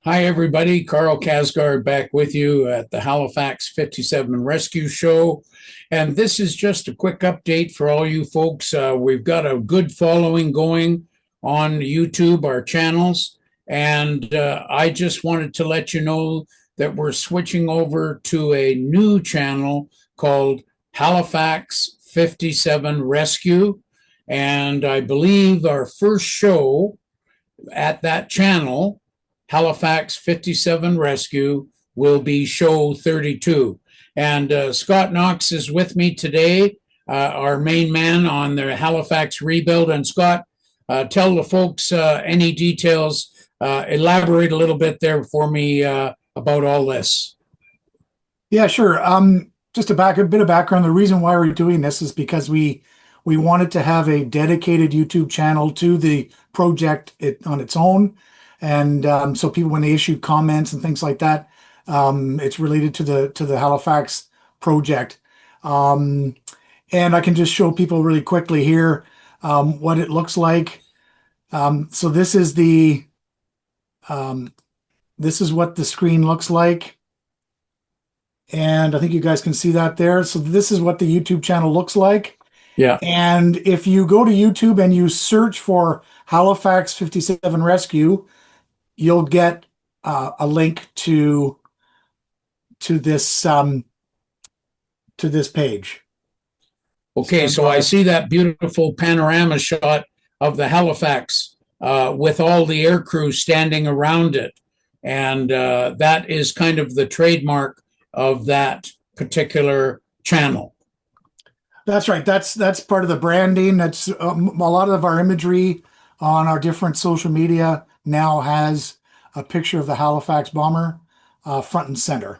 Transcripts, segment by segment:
Hi, everybody. Karl Kjarsgaard back with you at the Halifax 57 Rescue Show. And this is just a quick update for all you folks. We've got a good following going on YouTube, our channels. And I just wanted to let you know that we're switching over to a new channel called Halifax 57 Rescue. And I believe our first show at that channel, Halifax 57 Rescue, will be show 32. And Scott Knox is with me today, our main man on the Halifax rebuild. And Scott, tell the folks any details, elaborate a little bit there for me about all this. Yeah, sure. Just a bit of background. The reason why we're doing this is because we wanted to have a dedicated YouTube channel to the project on its own, and so people, when they issue comments and things like that, it's related to the Halifax project. And I can just show people really quickly here what it looks like. So this is what the screen looks like. And I think you guys can see that there. So this is what the YouTube channel looks like. Yeah. And if you go to YouTube and you search for Halifax 57 Rescue, you'll get a link to this page. Okay, so I see that beautiful panorama shot of the Halifax with all the air crew standing around it. And that is kind of the trademark of that particular channel. That's right. That's part of the branding. That's a lot of our imagery on our different social media now has a picture of the Halifax bomber front and center.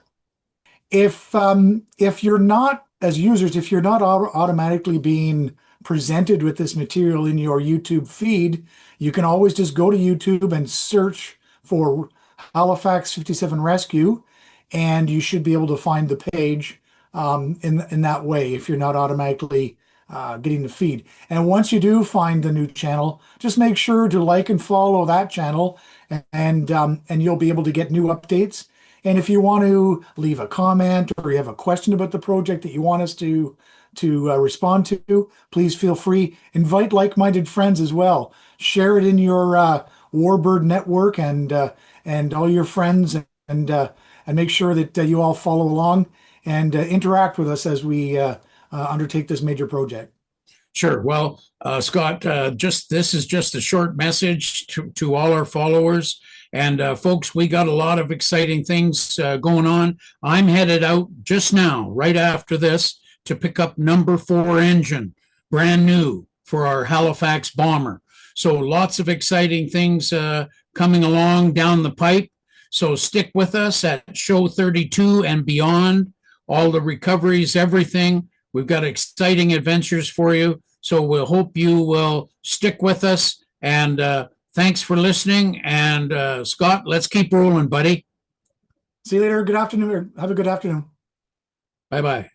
If you're not, as users, if you're not automatically being presented with this material in your YouTube feed, you can always just go to YouTube and search for Halifax 57 Rescue, and you should be able to find the page in that way if you're not automatically getting the feed. And once you do find the new channel, just make sure to like and follow that channel, and you'll be able to get new updates. And if you want to leave a comment or you have a question about the project that you want us to respond to, please feel free. Invite like-minded friends as well. Share it in your Warbird network and all your friends, and make sure that you all follow along and interact with us as we undertake this major project. Sure. Well, Scott, this is just a short message to all our followers. And folks, we got a lot of exciting things going on. I'm headed out just now, right after this, to pick up number 4 engine, brand new for our Halifax bomber. So lots of exciting things coming along down the pipe. So stick with us at show 32 and beyond. All the recoveries, everything. We've got exciting adventures for you. So we'll hope you will stick with us. And thanks for listening. And Scott, let's keep rolling, buddy. See you later. Good afternoon. Have a good afternoon. Bye-bye.